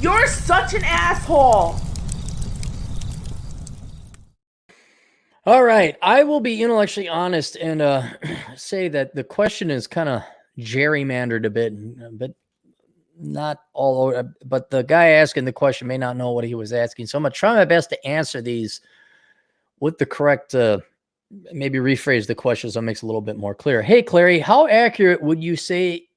You're such an asshole. All right, I will be intellectually honest and say that the question is kind of gerrymandered a bit, but not all over. But the guy asking the question may not know what he was asking, so I'm gonna try my best to answer these with the correct. Maybe rephrase the question so it makes it a little bit more clear. Hey, Clary, how accurate would you say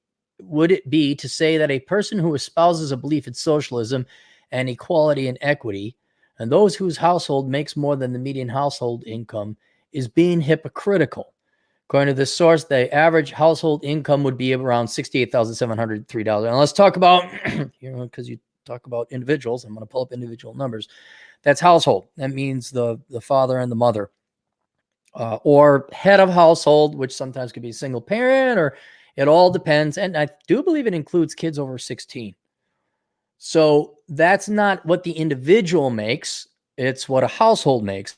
would it be to say that a person who espouses a belief in socialism and equality and equity, and those whose household makes more than the median household income, is being hypocritical? According to this source, the average household income would be around $68,703. And let's talk about, because you talk about individuals, I'm going to pull up individual numbers. That's household. That means the father and the mother. Or head of household, which sometimes could be a single parent, or it all depends. And I do believe it includes kids over 16. So that's not what the individual makes. It's what a household makes.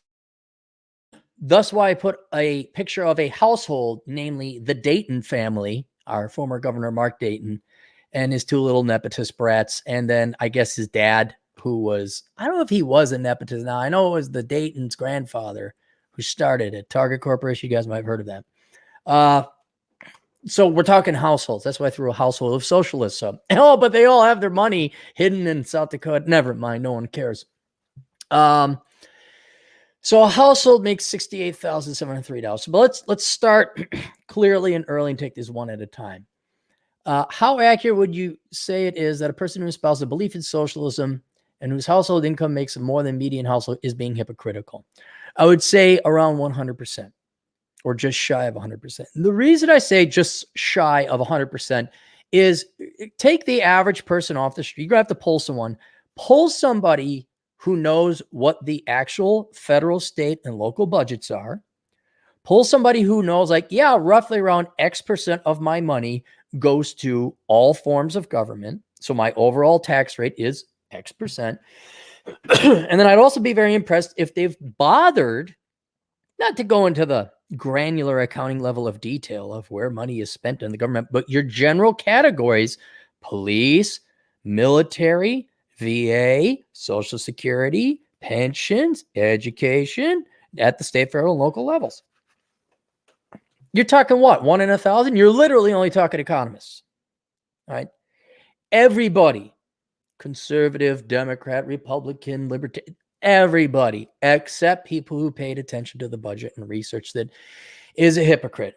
Thus why I put a picture of a household, namely the Dayton family, our former governor, Mark Dayton, and his two little nepotist brats. And then I guess his dad, who was, I don't know if he was a nepotist. Now I know it was the Dayton's grandfather who started at Target Corporation. You guys might have heard of that. So we're talking households. That's why I threw a household of socialists up. Oh, but they all have their money hidden in South Dakota. Never mind. No one cares. So a household makes $68,703. But let's start clearly and early and take this one at a time. How accurate would you say it is that a person who espouses a belief in socialism and whose household income makes more than median household is being hypocritical? I would say around 100%, or just shy of 100%. The reason I say just shy of 100% is take the average person off the street. You're going to have to pull someone. Pull somebody who knows what the actual federal, state, and local budgets are. Pull somebody who knows, like, yeah, roughly around X% of my money goes to all forms of government. So my overall tax rate is X%. And then I'd also be very impressed if they've bothered not to go into the granular accounting level of detail of where money is spent in the government, but your general categories: police, military, VA, Social Security, pensions, education, at the state, federal, and local levels. You're talking what? 1 in 1,000? You're literally only talking economists. All right. Everybody, conservative, Democrat, Republican, libertarian, everybody except people who paid attention to the budget and research that is a hypocrite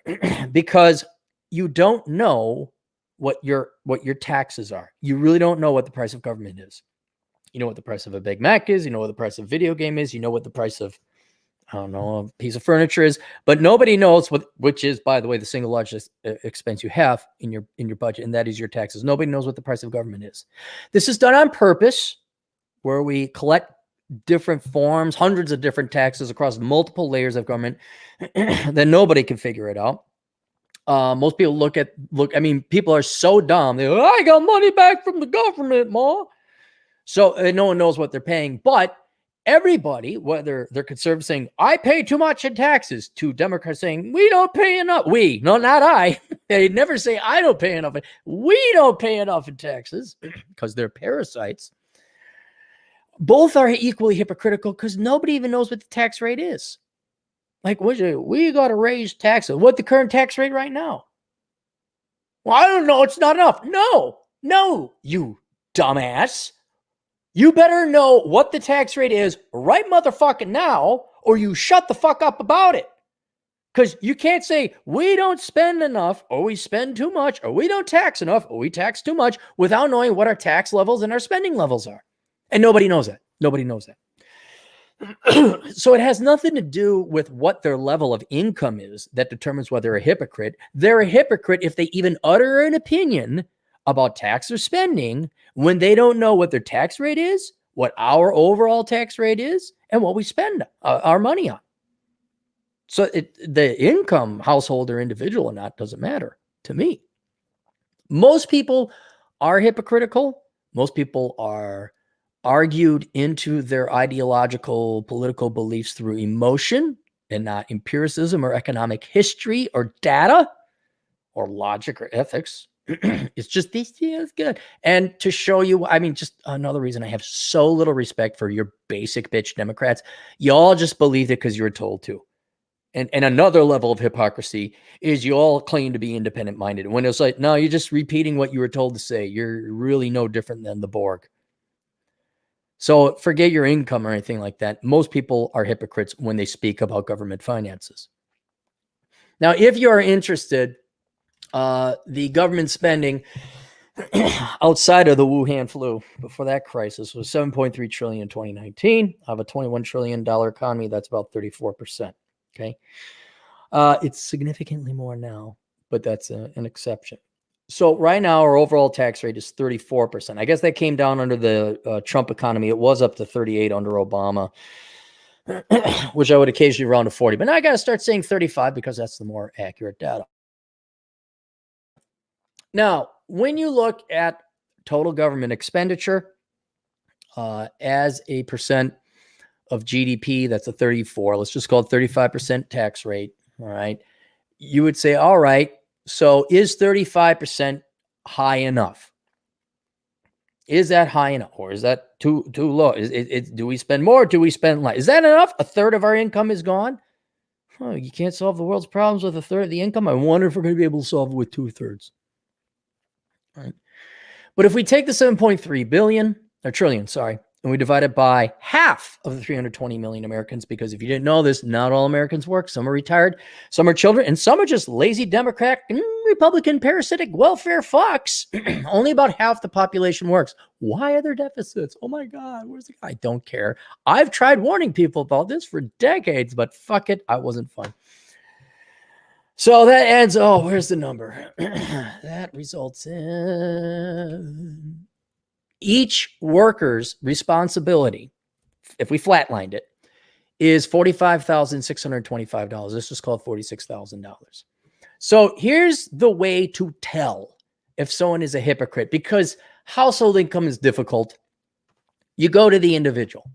because you don't know what your taxes are. You really don't know what the price of government is. You know what the price of a Big Mac is. You know what the price of a video game is. You know what the price of, I don't know, a piece of furniture is. But nobody knows which is, by the way, the single largest expense you have in your budget, and that is your taxes. Nobody knows what the price of government is. This is done on purpose, where we collect different forms, hundreds of different taxes across multiple layers of government, then nobody can figure it out. Most people I mean, people are so dumb. They go, I got money back from the government, Ma. So no one knows what they're paying. But everybody, whether they're conservative saying, I pay too much in taxes, to Democrats saying, we don't pay enough. We, no, not I. They never say, I don't pay enough. We don't pay enough in taxes because they're parasites. Both are equally hypocritical because nobody even knows what the tax rate is. Like, we got to raise taxes. What's the current tax rate right now? Well, I don't know. It's not enough. No, you dumbass. You better know what the tax rate is right motherfucking now, or you shut the fuck up about it. Because you can't say, we don't spend enough, or we spend too much, or we don't tax enough, or we tax too much, without knowing what our tax levels and our spending levels are. And nobody knows that. Nobody knows that. So it has nothing to do with what their level of income is that determines whether they're a hypocrite. They're a hypocrite if they even utter an opinion about tax or spending when they don't know what their tax rate is, what our overall tax rate is, and what we spend our money on. So the income, household or individual or not, doesn't matter to me. Most people are hypocritical. Most people are argued into their ideological, political beliefs through emotion and not empiricism or economic history or data or logic or ethics. It's just these deals good. And to show you, I mean, just another reason I have so little respect for your basic bitch Democrats. Y'all just believed it because you were told to. And another level of hypocrisy is you all claim to be independent minded. When it's like, no, you're just repeating what you were told to say. You're really no different than the Borg. So forget your income or anything like that. Most people are hypocrites when they speak about government finances. Now, if you are interested, the government spending outside of the Wuhan flu before that crisis was $7.3 trillion in 2019. Out of a $21 trillion economy, that's about 34%. Okay. It's significantly more now, but that's an exception. So right now, our overall tax rate is 34%. I guess that came down under the Trump economy. It was up to 38 under Obama, which I would occasionally round to 40. But now I got to start saying 35 because that's the more accurate data. Now, when you look at total government expenditure as a percent of GDP, that's a 34. Let's just call it 35% tax rate. All right. You would say, all right, so is 35% high enough? Is that high enough? Or is that too low? Do we spend more? Do we spend less? Is that enough? A third of our income is gone? Oh, you can't solve the world's problems with a third of the income. I wonder if we're going to be able to solve it with 2/3. Right. But if we take the 7.3 billion or trillion, sorry, and we divide it by half of the 320 million Americans, because if you didn't know this, not all Americans work. Some are retired, some are children, and some are just lazy Democrat and Republican parasitic welfare fucks. Only about half the population works. Why are there deficits? Oh my God, where's the guy? I don't care. I've tried warning people about this for decades, but fuck it, I wasn't fun. So that adds, where's the number? That results in each worker's responsibility, if we flatlined it, is $45,625. This is called $46,000. So here's the way to tell if someone is a hypocrite, because household income is difficult. You go to the individual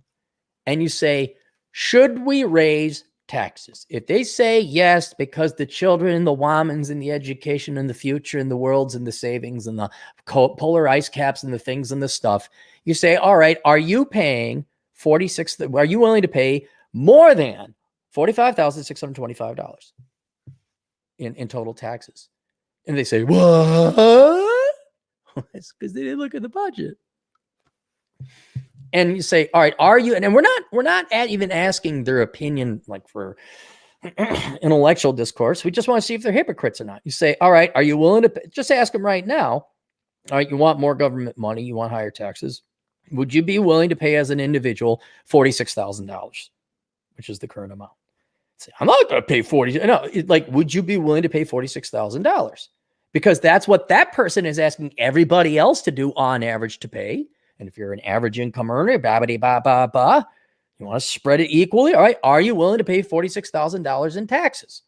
and you say, should we raise taxes? If they say yes, because the children and the womans and the education and the future and the worlds and the savings and the polar ice caps and the things and the stuff, you say, all right, are you paying are you willing to pay more than $45,625 in total taxes? And they say, what? It's because they didn't look at the budget. And you say, all right, are you? And we're not even asking their opinion like for intellectual discourse. We just want to see if they're hypocrites or not. You say, all right, are you willing to just ask them right now? All right, you want more government money, you want higher taxes. Would you be willing to pay as an individual $46,000, which is the current amount? Say, I'm not going to pay would you be willing to pay $46,000? Because that's what that person is asking everybody else to do on average to pay. And if you're an average income earner, you want to spread it equally. All right. Are you willing to pay $46,000 in taxes?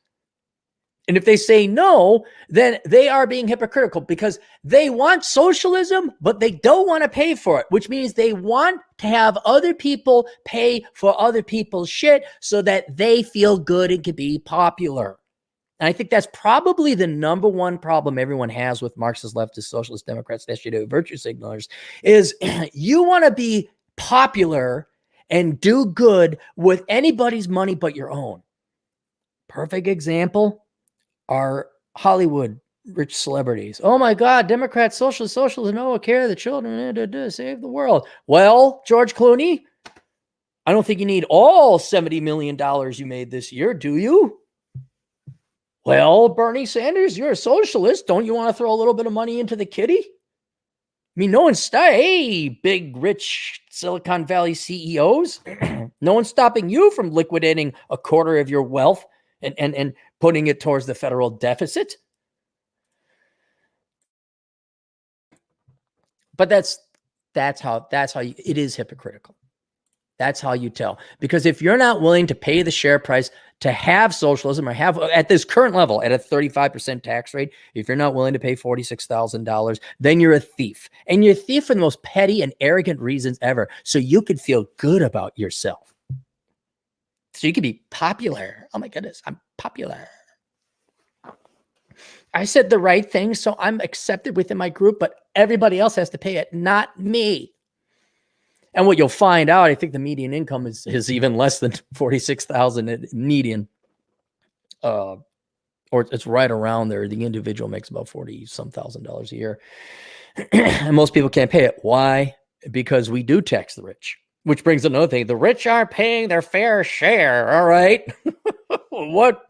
And if they say no, then they are being hypocritical because they want socialism, but they don't want to pay for it, which means they want to have other people pay for other people's shit so that they feel good and can be popular. And I think that's probably the number one problem everyone has with Marxist, leftist, socialist, Democrats, SJW, virtue signalers is you want to be popular and do good with anybody's money but your own. Perfect example are Hollywood rich celebrities. Oh my God, Democrats, socialists, no care of the children, save the world. Well, George Clooney, I don't think you need all $70 million you made this year, do you? Well, Bernie Sanders, you're a socialist. Don't you want to throw a little bit of money into the kitty? I mean, no one's hey, big, rich Silicon Valley CEOs. No one's stopping you from liquidating a quarter of your wealth and putting it towards the federal deficit. But that's how it is hypocritical. That's how you tell. Because if you're not willing to pay the share price to have socialism or have at this current level at a 35% tax rate, if you're not willing to pay $46,000, then you're a thief. And you're a thief for the most petty and arrogant reasons ever. So you could feel good about yourself. So you could be popular. Oh my goodness, I'm popular. I said the right thing, so I'm accepted within my group, but everybody else has to pay it, not me. And what you'll find out, I think the median income is even less than 46,000 median, or it's right around there. The individual makes about 40 some $1,000 a year, and most people can't pay it. Why? Because we do tax the rich, which brings another thing: the rich aren't paying their fair share. All right, what?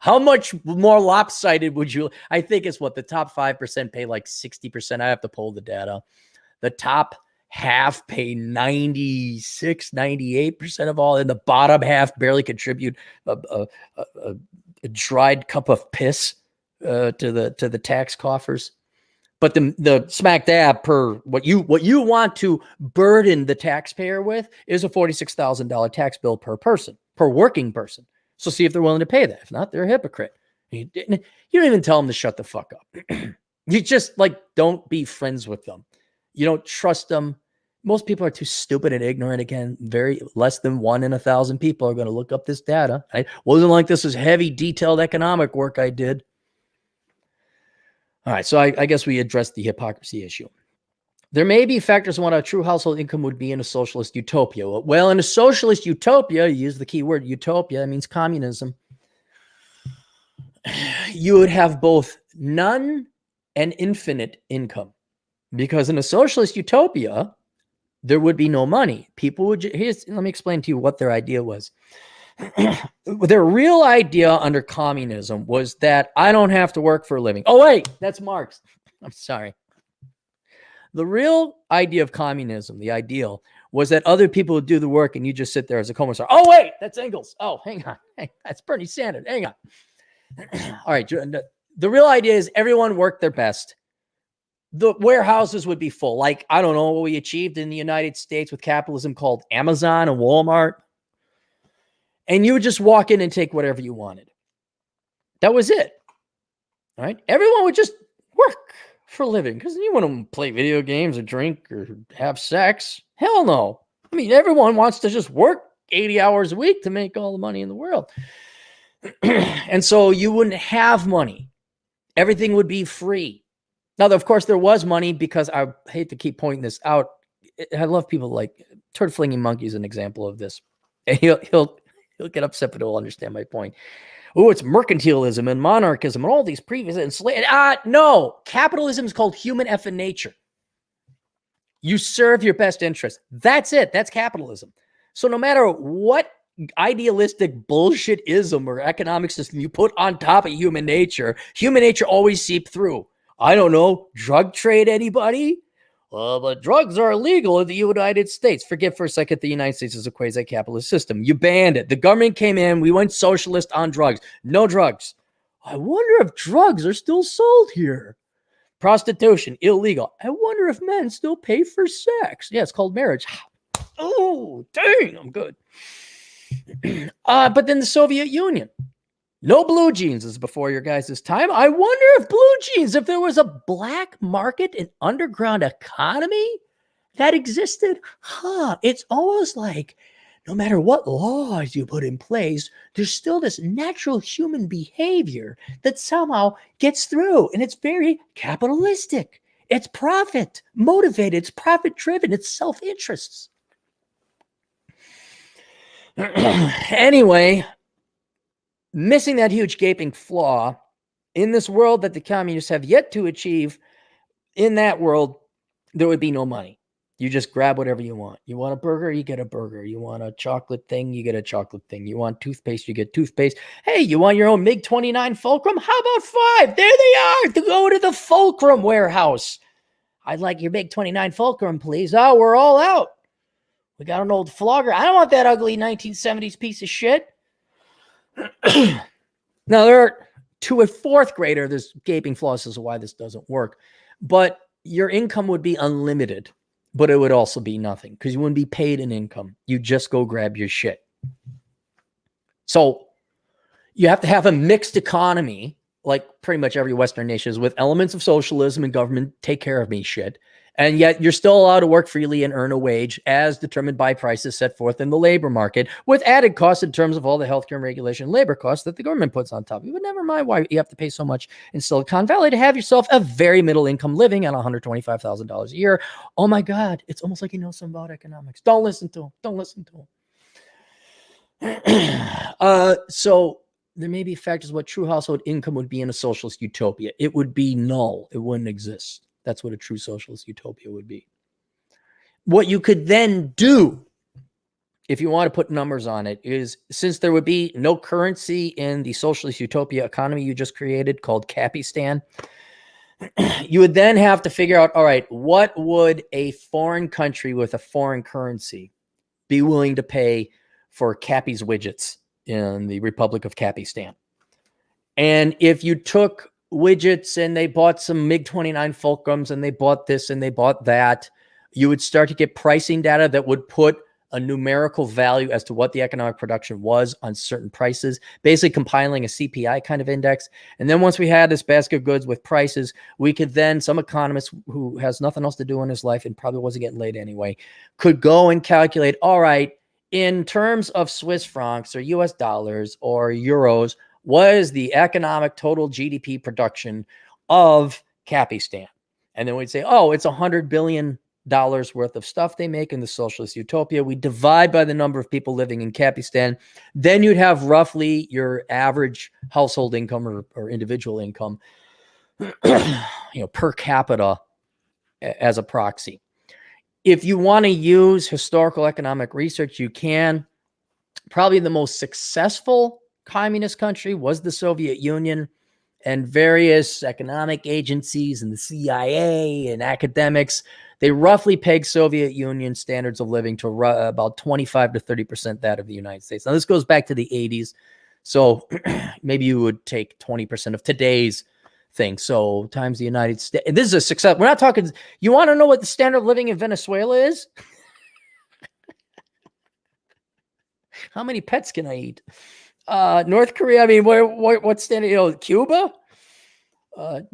How much more lopsided would you? I think it's what the top 5% pay like 60%. I have to pull the data. The top half pay 96, 98% of all, and the bottom half barely contribute a dried cup of piss to the tax coffers. But the smack dab per what you want to burden the taxpayer with is a $46,000 tax bill per person, per working person. So see if they're willing to pay that. If not, they're a hypocrite. You don't even tell them to shut the fuck up. You just don't be friends with them. You don't trust them. Most people are too stupid and ignorant. Again, very less than 1 in 1,000 people are going to look up this data. I wasn't like this is heavy, detailed economic work I did. All right, so I guess we addressed the hypocrisy issue. There may be factors on what a true household income would be in a socialist utopia. Well, in a socialist utopia, you use the key word utopia, it means communism. You would have both none and infinite income. Because in a socialist utopia, there would be no money. People would, let me explain to you what their idea was. Their real idea under communism was that I don't have to work for a living. Oh, wait, that's Marx. I'm sorry. The real idea of communism, the ideal, was that other people would do the work and you just sit there as a commissar. Oh, wait, that's Engels. Oh, hang on. That's Bernie Sanders. Hang on. All right. The real idea is everyone worked their best. The warehouses would be full. Like, I don't know what we achieved in the United States with capitalism called Amazon and Walmart. And you would just walk in and take whatever you wanted. That was it. All right. Everyone would just work for a living because you want to play video games or drink or have sex. Hell no. I mean, everyone wants to just work 80 hours a week to make all the money in the world. And so you wouldn't have money. Everything would be free. Now, of course, there was money because I hate to keep pointing this out. I love people like turd flinging monkey is an example of this. And he'll get upset, but he'll understand my point. Oh, it's mercantilism and monarchism and all these previous no, capitalism is called human effing nature. You serve your best interest. That's it. That's capitalism. So no matter what idealistic bullshit-ism or economic system you put on top of human nature always seep through. I don't know, drug trade, anybody? Well, but drugs are illegal in the United States. Forget for a second the United States is a quasi-capitalist system. You banned it. The government came in. We went socialist on drugs. No drugs. I wonder if drugs are still sold here. Prostitution, illegal. I wonder if men still pay for sex. Yeah, it's called marriage. Oh, dang, I'm good. But then the Soviet Union. No blue jeans is before your guys' time. I wonder if blue jeans, if there was a black market and underground economy that existed, it's almost like no matter what laws you put in place, there's still this natural human behavior that somehow gets through. And it's very capitalistic. It's profit motivated. It's profit driven. It's self-interests. Anyway, missing that huge gaping flaw in this world that the communists have yet to achieve, in that world, there would be no money. You just grab whatever you want. You want a burger, you get a burger. You want a chocolate thing, you get a chocolate thing. You want toothpaste, you get toothpaste. Hey, you want your own MiG-29 Fulcrum? How about 5? There they are. To go to the Fulcrum warehouse. I'd like your MiG-29 Fulcrum, please. Oh, we're all out. We got an old flogger. I don't want that ugly 1970s piece of shit. Now, there are, to a fourth grader, there's gaping flaws as to why this doesn't work. But your income would be unlimited, but it would also be nothing because you wouldn't be paid an income. You just go grab your shit. So you have to have a mixed economy, like pretty much every Western nation is, with elements of socialism and government take care of me shit, And yet you're still allowed to work freely and earn a wage as determined by prices set forth in the labor market, with added costs in terms of all the healthcare and regulation and labor costs that the government puts on top of you. But never mind why you have to pay so much in Silicon Valley to have yourself a very middle income living on $125,000 a year. Oh my God, it's almost like he knows something about economics. Don't listen to him. Don't listen to him. So there may be factors what true household income would be in a socialist utopia. It would be null. It wouldn't exist. That's what a true socialist utopia would be. What you could then do, if you want to put numbers on it, is since there would be no currency in the socialist utopia economy you just created called Cappy, you would then have to figure out, all right, what would a foreign country with a foreign currency be willing to pay for Cappy's widgets in the Republic of Cappy? And if you took widgets and they bought some MiG-29 Fulcrums and they bought this and they bought that, you would start to get pricing data that would put a numerical value as to what the economic production was on certain prices, basically compiling a CPI kind of index. And then once we had this basket of goods with prices, we could then, some economist who has nothing else to do in his life and probably wasn't getting laid anyway, could go and calculate, all right, in terms of Swiss francs or US dollars or euros, what is the economic total GDP production of Capistan? And then we'd say, oh, it's $100 billion worth of stuff they make in the socialist utopia. We divide by the number of people living in Capistan. Then you'd have roughly your average household income or individual income, per capita as a proxy. If you want to use historical economic research, you can. Probably the most successful communist country was the Soviet Union, and various economic agencies and the CIA and academics, they roughly peg Soviet Union standards of living to about 25 to 30% that of the United States. Now, this goes back to the 80s. So maybe you would take 20% of today's thing. So times the United States. This is a success. We're not talking. You want to know what the standard of living in Venezuela is? How many pets can I eat? North Korea, I mean, what's standard? Cuba?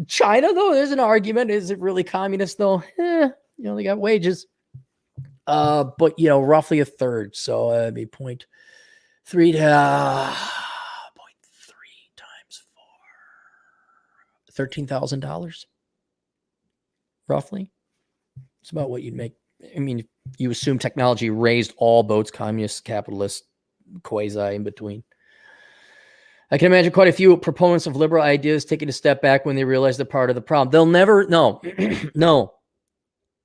China, though, there's an argument. Is it really communist, though? They got wages. But, roughly a third. So it'd be 0.3 to 0.3 times 4. $13,000, roughly. It's about what you'd make. I mean, you assume technology raised all boats, communist, capitalist, quasi in between. I can imagine quite a few proponents of liberal ideas taking a step back when they realize they're part of the problem. They'll never, no.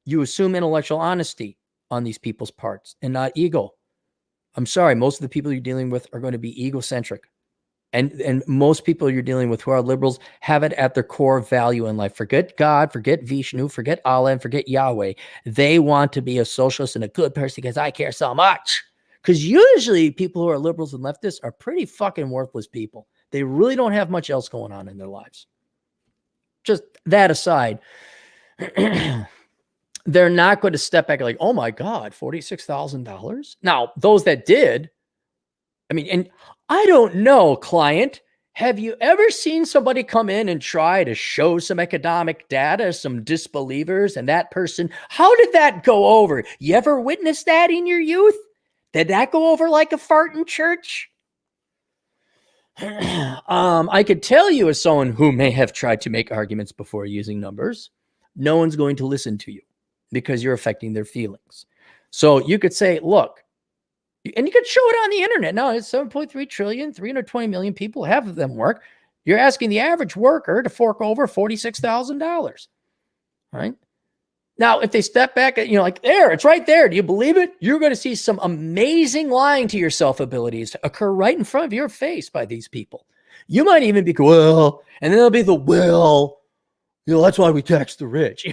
You assume intellectual honesty on these people's parts and not ego. I'm sorry, most of the people you're dealing with are going to be egocentric. And most people you're dealing with who are liberals have it at their core value in life. Forget God, forget Vishnu, forget Allah, and forget Yahweh. They want to be a socialist and a good person because I care so much. Because usually people who are liberals and leftists are pretty fucking worthless people. They really don't have much else going on in their lives. Just that aside, they're not going to step back like, oh my God, $46,000. Now, those that did, I mean, and I don't know, client, have you ever seen somebody come in and try to show some economic data, some disbelievers, and that person, how did that go over? You ever witnessed that in your youth? Did that go over like a fart in church? I could tell you as someone who may have tried to make arguments before using numbers, no one's going to listen to you because you're affecting their feelings. So you could say, look, and you could show it on the internet. No, it's 7.3 trillion, 320 million people, half of them work. You're asking the average worker to fork over $46,000, right? Now, if they step back, like there, it's right there. Do you believe it? You're going to see some amazing lying to yourself abilities occur right in front of your face by these people. You might even be, well, and then there'll be that's why we tax the rich.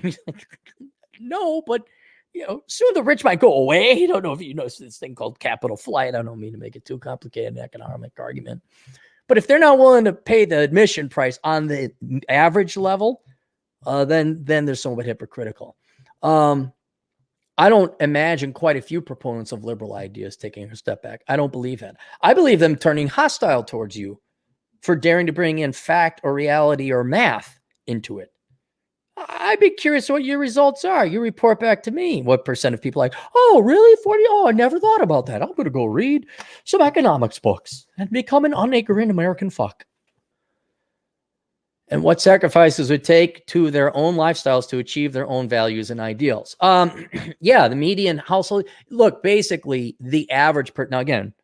No, but, soon the rich might go away. You don't know if you know this thing called capital flight. I don't mean to make it too complicated an economic argument. But if they're not willing to pay the admission price on the average level, then they're somewhat hypocritical. I don't imagine quite a few proponents of liberal ideas taking a step back. I don't believe that. I believe them turning hostile towards you for daring to bring in fact or reality or math into it. I'd be curious what your results are. You report back to me. What percent of people like, oh, really? 40? Oh, I never thought about that. I'm going to go read some economics books and become an unignorant American fuck. And what sacrifices would take to their own lifestyles to achieve their own values and ideals. Yeah, the median household. Look, basically, the average now again,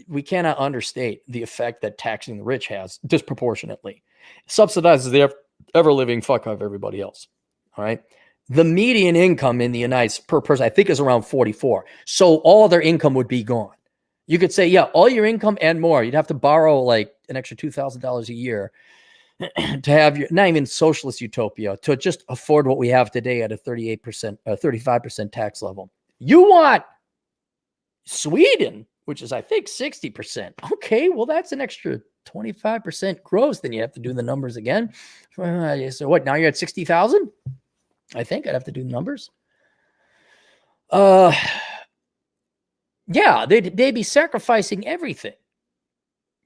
we cannot understate the effect that taxing the rich has disproportionately. It subsidizes the ever living fuck out of everybody else. All right. The median income in the United States per person, I think, is around 44. So all their income would be gone. You could say, yeah, all your income and more. You'd have to borrow like an extra $2,000 a year to have your, not even socialist utopia, to just afford what we have today at a 38%, 35% tax level. You want Sweden, which is, I think, 60%. Okay, well, that's an extra 25% gross. Then you have to do the numbers again. So what, now you're at 60,000? I think I'd have to do the numbers. Yeah, they'd be sacrificing everything.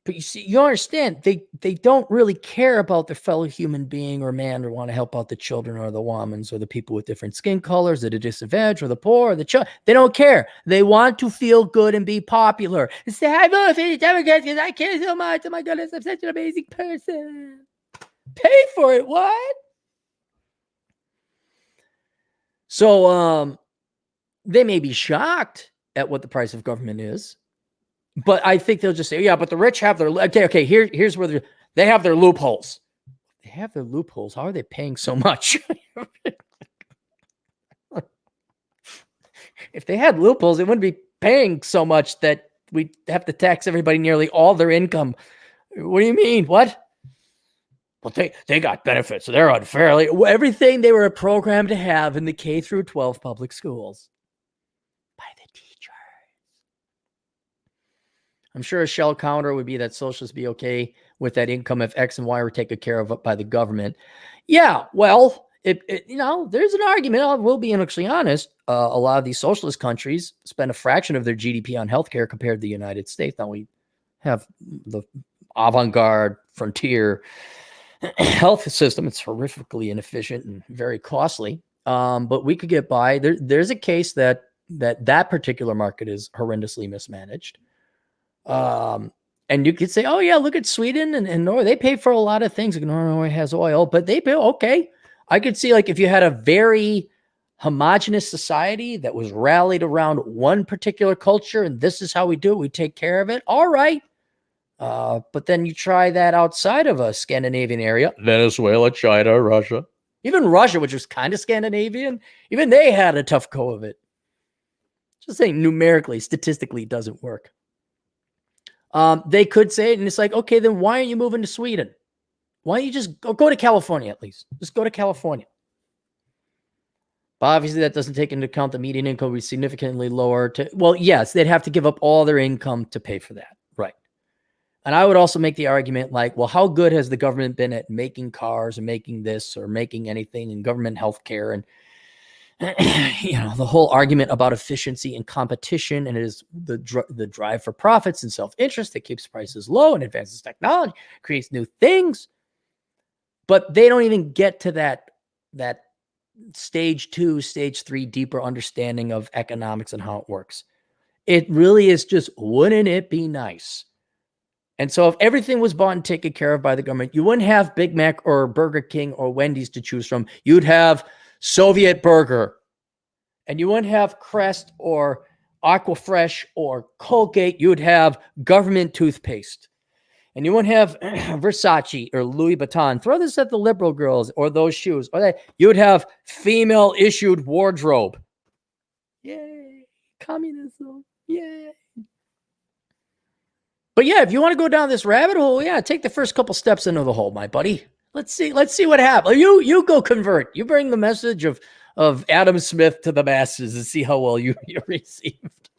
But you see, you understand, they don't really care about their fellow human being or man, or want to help out the children or the womans or the people with different skin colors, or the disadvantaged or the poor or the child. They don't care. They want to feel good and be popular. They say, I vote for the Democrats because I care so much. Oh my goodness, I'm such an amazing person. Pay for it, what? So they may be shocked at what the price of government is. But I think they'll just say, yeah, but the rich have their, okay, here's where they have their loopholes. They have their loopholes. How are they paying so much? If they had loopholes, they wouldn't be paying so much that we'd have to tax everybody nearly all their income. What do you mean? What? Well, they got benefits, so they're unfairly. Everything they were programmed to have in the K through 12 public schools. By the teachers. I'm sure a shell counter would be that socialists be okay with that income if X and Y were taken care of by the government. Yeah, well, there's an argument. We'll be actually honest. A lot of these socialist countries spend a fraction of their GDP on healthcare compared to the United States. Now we have the avant-garde frontier health system. It's horrifically inefficient and very costly. But we could get by. There's a case that particular market is horrendously mismanaged. And you could say, oh yeah, look at Sweden and Norway. They pay for a lot of things. Norway has oil, but they pay. Okay. I could see, like, if you had a very homogenous society that was rallied around one particular culture, and this is how we do it, we take care of it. All right. But then you try that outside of a Scandinavian area, Venezuela, China, Russia, even Russia, which was kind of Scandinavian, even they had a tough go of it. Just saying, numerically, statistically, it doesn't work. They could say it, and it's like, okay, then why aren't you moving to Sweden? Why don't you just go to California at least? Just go to California. But obviously, that doesn't take into account the median income would be significantly lower. Well, yes, they'd have to give up all their income to pay for that. Right. And I would also make the argument like, well, how good has the government been at making cars or making this or making anything in government healthcare? And the whole argument about efficiency and competition, and it is the drive for profits and self-interest that keeps prices low and advances technology, creates new things. But they don't even get to that stage 2, stage 3 deeper understanding of economics and how it works. It really is just, wouldn't it be nice? And so if everything was bought and taken care of by the government, you wouldn't have Big Mac or Burger King or Wendy's to choose from. You'd have Soviet Burger. And you wouldn't have Crest or Aquafresh or Colgate. You would have government toothpaste. And you wouldn't have Versace or Louis Vuitton. Throw this at the liberal girls or those shoes. Or you would have female-issued wardrobe. Yay. Communism. Yay. But yeah, if you want to go down this rabbit hole, yeah, take the first couple steps into the hole, my buddy. Let's see what happens. You go convert. You bring the message of Adam Smith to the masses and see how well you're received.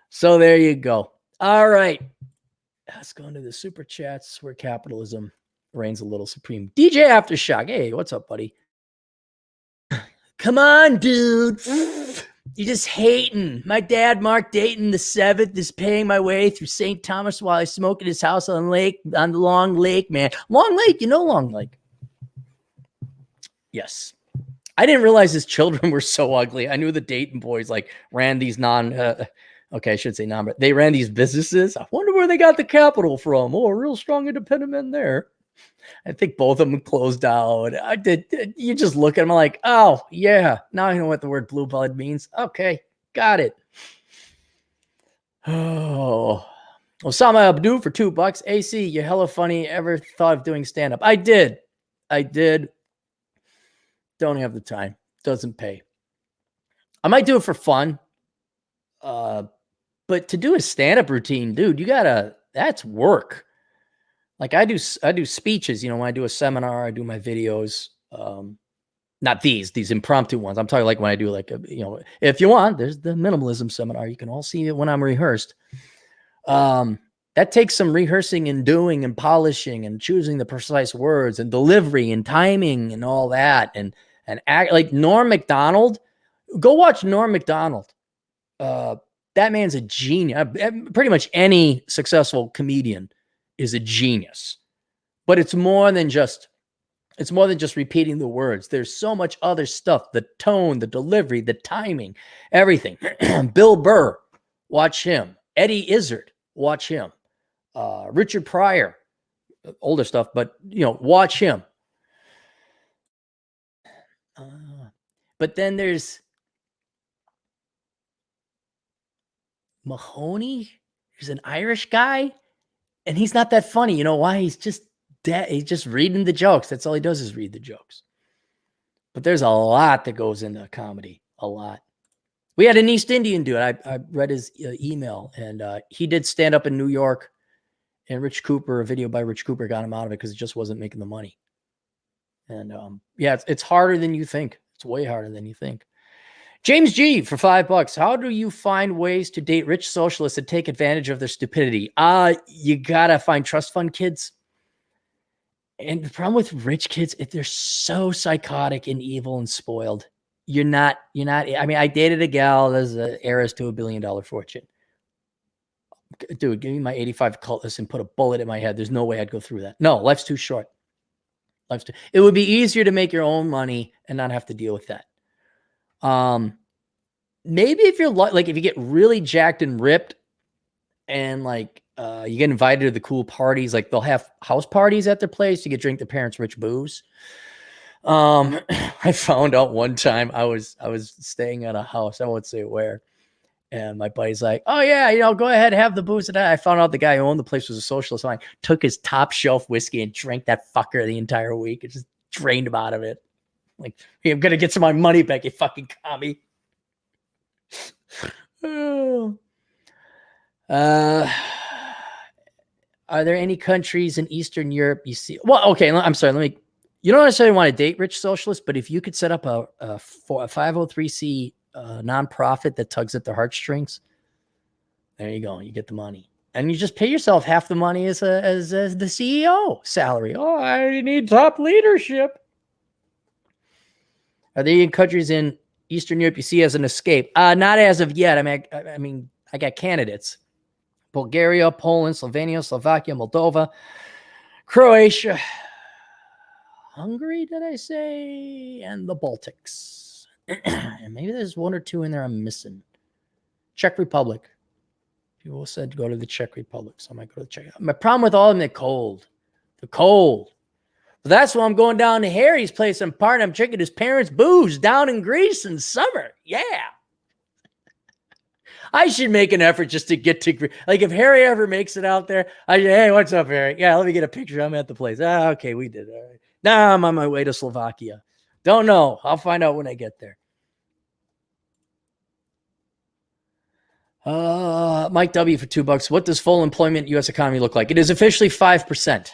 So there you go. All right. Let's go into the super chats where capitalism reigns a little supreme. DJ Aftershock. Hey, what's up, buddy? Come on, dude. You're just hating. My dad, Mark Dayton the seventh, is paying my way through St. Thomas while I smoke at his house on the Long Lake, man. Long Lake, you know Long Lake. Yes. I didn't realize his children were so ugly. I knew the Dayton boys like ran these okay, I should say non, but they ran these businesses. I wonder where they got the capital from. Oh, real strong independent men there. I think both of them closed out. You just look at them like, oh, yeah. Now I know what the word blue blood means. Okay, got it. Oh, Osama Abdu for $2. AC, you're hella funny. Ever thought of doing stand-up? I did. Don't have the time. Doesn't pay. I might do it for fun. But to do a stand-up routine, dude, that's work. Like I do speeches, when I do a seminar, I do my videos. Not these impromptu ones. I'm talking like when I do if you want, there's the minimalism seminar. You can all see it when I'm rehearsed. That takes some rehearsing and doing and polishing and choosing the precise words and delivery and timing and all that. And act like Norm Macdonald. Go watch Norm Macdonald. That man's a genius. Pretty much any successful comedian is a genius, but it's more than just repeating the words. There's so much other stuff, the tone, the delivery, the timing, everything. Bill Burr, watch him. Eddie Izzard, watch him. Richard Pryor, older stuff, but watch him. But then there's Mahoney. He's an Irish guy. And he's not that funny. You know why? He's just reading the jokes. That's all he does is read the jokes. But there's a lot that goes into comedy. A lot. We had an East Indian dude. I read his email, and he did stand up in New York. And Rich Cooper, a video by Rich Cooper, got him out of it because it just wasn't making the money. And it's harder than you think. It's way harder than you think. James G for $5. How do you find ways to date rich socialists and take advantage of their stupidity? You gotta find trust fund kids. And the problem with rich kids, if they're so psychotic and evil and spoiled, you're not. I mean, I dated a gal that's an heiress to $1 billion fortune. Dude, give me my 85 Cutlass and put a bullet in my head. There's no way I'd go through that. No, life's too short. It would be easier to make your own money and not have to deal with that. Maybe if you're if you get really jacked and ripped and you get invited to the cool parties, like they'll have house parties at their place. You get drink their parents' rich booze. I found out one time I was staying at a house. I won't say where. And my buddy's like, oh yeah, go ahead, have the booze. And I found out the guy who owned the place was a socialist. So I took his top shelf whiskey and drank that fucker the entire week. It just drained him out of it. Like, hey, I'm going to get some of my money back, you fucking commie. Are there any countries in Eastern Europe you see? Well, okay, I'm sorry. You don't necessarily want to date rich socialists, but if you could set up a 503c nonprofit that tugs at their heartstrings, there you go. You get the money. And you just pay yourself half the money as the CEO salary. Oh, I need top leadership. Are there any countries in Eastern Europe you see as an escape? Not as of yet. I mean, I got candidates. Bulgaria, Poland, Slovenia, Slovakia, Moldova, Croatia, Hungary, did I say? And the Baltics. And maybe there's one or two in there I'm missing. Czech Republic. People said go to the Czech Republic, so I might go to the Czech. My problem with all of them, they're cold. They're cold. But that's why I'm going down to Harry's place and partying. I'm drinking his parents' booze down in Greece in summer. Yeah. I should make an effort just to get to Greece. Like if Harry ever makes it out there, I say, hey, what's up, Harry? Yeah, let me get a picture. I'm at the place. Okay, we did. All right. Now I'm on my way to Slovakia. Don't know. I'll find out when I get there. Mike W for $2. What does full employment U.S. economy look like? It is officially 5%.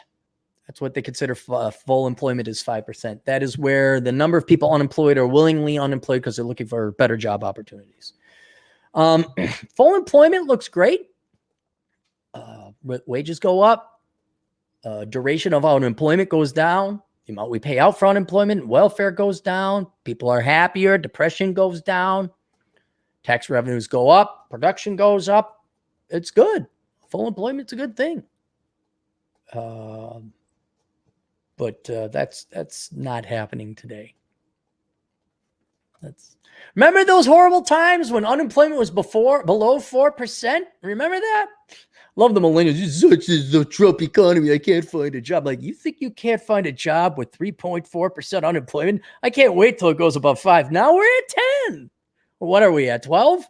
That's what they consider full employment is 5%. That is where the number of people unemployed are willingly unemployed because they're looking for better job opportunities. Full employment looks great. Wages go up. Duration of unemployment goes down. The amount we pay out for unemployment, welfare goes down. People are happier. Depression goes down. Tax revenues go up, production goes up. It's good. Full employment's a good thing. But that's not happening today. Remember those horrible times when unemployment was below 4%? Remember that? Love the millennials. It's such a Trump economy. I can't find a job. Like, you think you can't find a job with 3.4% unemployment? I can't wait till it goes above 5. Now we're at 10. What are we at? 12?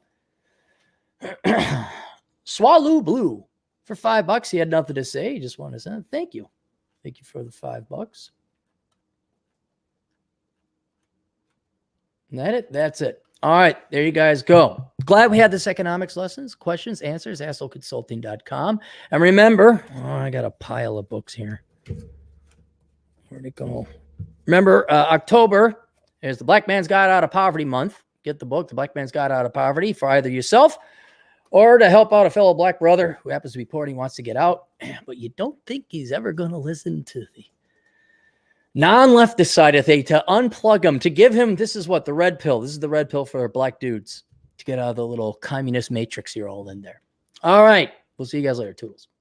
Swallow Blue. For $5, he had nothing to say. He just wanted to say thank you. Thank you for the $5. Is that it? That's it. All right, there you guys go. Glad we had this economics lessons, questions, answers, assholeconsulting.com. And remember, I got a pile of books here. Where'd it go? Remember, October is the Black Man's Guide Out of Poverty month. Get the book, The Black Man's Guide Out of Poverty, for either yourself or to help out a fellow black brother who happens to be poor and he wants to get out, but you don't think he's ever going to listen to the non-leftist side of things, to unplug him, to give him, this is what, the red pill. This is the red pill for black dudes to get out of the little communist matrix you're all in there. All right. We'll see you guys later. Toodles.